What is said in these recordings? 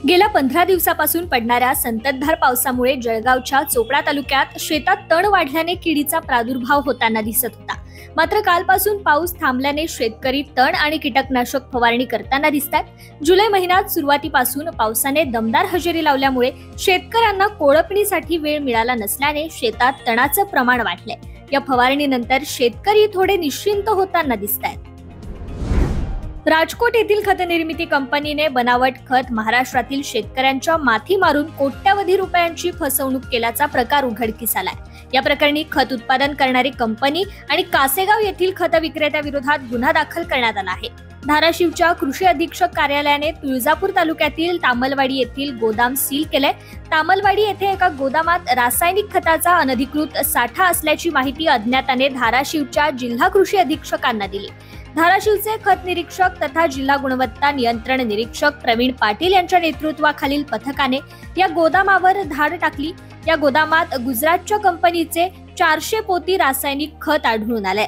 गेल्या 15 दिवसापासून पडणाऱ्या संततधार पावसामुळे जळगावच्या चोपडा तालुक्यात शेतात तण वाढल्याने किडीचा प्रादुर्भाव होताना दिसत होता। मात्र कालपासून पाऊस थांबल्याने शेतकरी तण आणि कीटकनाशक फवारणी करताना दिसतात। जुलै महिन्यात सुरुवातीपासून पावसाने दमदार हजेरी लावल्यामुळे शेतकऱ्यांना कोळपणीसाठी वेळ मिळाला नसल्याने शेतात तणाचं प्रमाण वाढलंय। या फवारणीनंतर शेतकरी थोडे निश्चिंत होताना दिसतात। राजकोट येथील खत निर्मिती कंपनीने बनावट खत महाराष्ट्रातील शेतकऱ्यांच्या माथी मारून कोट्यावधी रुपयांची फसवणूक केल्याचा प्रकार उघडकीस आलाय। या प्रकरणी खत उत्पादन करणारी कंपनी आणि कासेगाव येथील खत विक्रेत्याविरोधात गुन्हा दाखल करण्यात आला आहे। धाराशिवच्या कृषी अधीक्षक कार्यालयाने तुळजापूर तालुक्यातील तामलवाडी येथील गोदाम सील केले। तामलवाडी येथे एका गोदामात रासायनिक खताचा अनधिकृत साठा असल्याची माहिती अज्ञाताने धाराशिवच्या जिल्हा कृषी अधीक्षकांना दिली। धाराशिवचे खत निरीक्षक तथा जिल्हा गुणवत्ता नियंत्रण निरीक्षक प्रवीण पाटील यांच्या नेतृत्वाखालील पथकाने या गोदामावर धाड टाकली। या गोदामात गुजरातच्या कंपनीचे 400 पोती रासायनिक खत आढळून आले।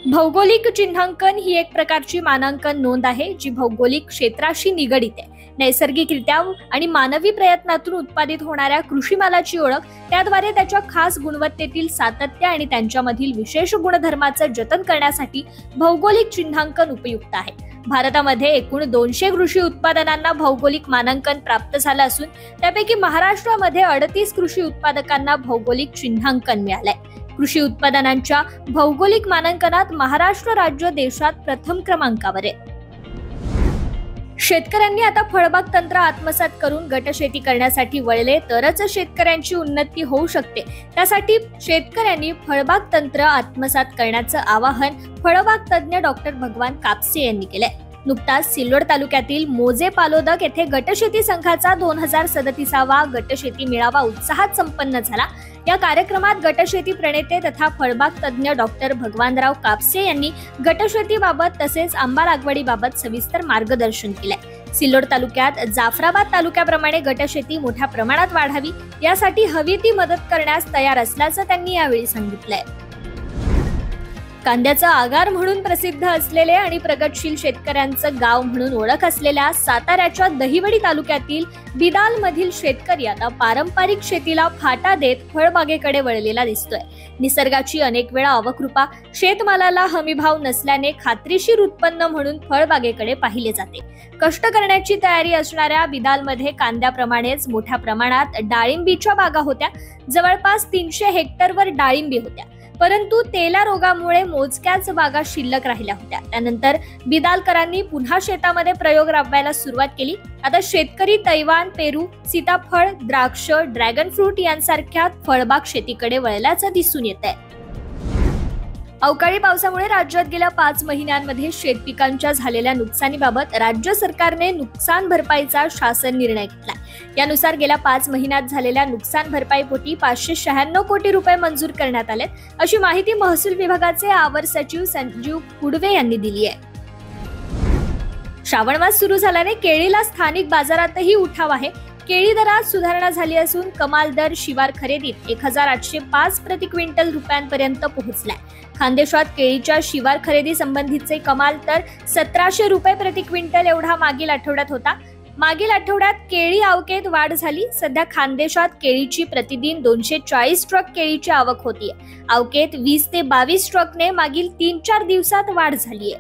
भौगोलिक चिन्हांकन ही एक प्रकारची मानांकन नोंद आहे जी भौगोलिक क्षेत्राशी निगडित आहे। नैसर्गिकरित्या आणि मानवी प्रयत्नातून उत्पादित होणाऱ्या कृषी मालाची ओळख, त्याद्वारे त्याच्या खास गुणवत्तेतील सातत्य आणि त्यांच्यामधील विशेष गुणधर्माचं जतन करण्यासाठी भौगोलिक चिन्हांकन उपयुक्त आहे। भारतामध्ये एकूण 200 कृषी उत्पादनांना भौगोलिक मानांकन प्राप्त झालं असून त्यापैकी महाराष्ट्रामध्ये 38 कृषी उत्पादकांना भौगोलिक चिन्हांकन मिळालंय। कृषी उत्पादनांच्या भौगोलिक मानांकनात महाराष्ट्र राज्य देशात प्रथम क्रमांकावर आहे। शेतकऱ्यांनी आता फळबाग तंत्र आत्मसात करून गटशेती करण्यासाठी वळले तरच शेतकऱ्यांची उन्नती होऊ शकते। त्यासाठी शेतकऱ्यांनी फळबाग तंत्र आत्मसात करण्याचं आवाहन फळबाग तज्ञ डॉक्टर भगवान कापसे यांनी केलंय। नुकताच सिल्लोड तालुक्यातील मोजे पालोदक येथे गटशेती संघाचा 2037वा गटशेती मेळावा उत्साहात संपन्न झाला। या कार्यक्रमात गटशेती प्रणेते तथा फळबाग तज्ञ डॉक्टर भगवानराव कापसे यांनी गटशेतीबाबत तसेच आंबा लागवडीबाबत सविस्तर मार्गदर्शन केले। सिल्लोड तालुक्यात जाफराबाद तालुक्याप्रमाणे गटशेती मोठ्या प्रमाणात वाढावी यासाठी हवी ती मदत करण्यास तयार असल्याचं त्यांनी यावेळी सांगितलंय। कांद्याचा आगार म्हणून प्रसिद्ध असलेले आणि प्रगतशील शेतकऱ्यांचं गाव म्हणून ओळख असलेल्या साताऱ्याच्या दहिवडी तालुक्यातील बिदाल मधील शेतकरी आता पारंपरिक शेतीला फाटा देत फळबागेकडे वळलेला दिसतोय। निसर्गाची अनेक वेळा अवकृपा, शेतमालाला हमीभाव नसल्याने खात्रीशीर उत्पन्न म्हणून फळबागेकडे पाहिले जाते। कष्ट करण्याची तयारी असणाऱ्या बिदालमध्ये कांद्याप्रमाणेच मोठ्या प्रमाणात डाळिंबीच्या बागा होत्या। जवळपास 300 हेक्टरवर डाळिंबी होत्या, परंतु तेला रोगामुळे मोजक्याच बागा शिल्लक राहिल्या होत्या। त्यानंतर बिदालकरांनी पुन्हा शेतामध्ये प्रयोग राबवायला सुरुवात केली। आता शेतकरी तैवान, पेरू, सीताफळ, द्राक्ष, ड्रॅगन फ्रूट यांसारख्या फळबाग शेतीकडे वळल्याचं दिसून येत आहे। अवकाळी पावसामुळे राज्यात गेल्या 5 महिन्यांमध्ये शेतपिकांच्या झालेल्या नुकसानीबाबत राज्य सरकारने नुकसान भरपाईचा शासन निर्णय घेतला। यानुसार गेल्या 5 महिन्यात झालेल्या नुकसान भरपाईपोटी 596 कोटी रुपये मंजूर करण्यात आले, अशी माहिती महसूल विभागाचे अवर सचिव संजीव कुडवे यांनी दिली आहे। श्रावण मास सुरू झाल्याने केळीला स्थानिक बाजारातही उठाव आहे। केळी दरात सुधारणा झाली असून कमाल दर शिवार खरेदीत 1805 प्रति क्विंटल रुपयांपर्यंत पोहोचलाय। खानदेशात केळीच्या शिवार खरेदी संबंधीचे कमाल दर 1700 रुपये प्रति क्विंटल एवढा मागील आठवड्यात होता। मागील आठवड्यात केळी आवकेत वाढ झाली। सध्या खानदेशात केळीची प्रतिदिन 240 ट्रक केळीची आवक होतीये। आवकेत 20 ते 22 ट्रकने मागील 3-4 दिवसात वाढ झालीय।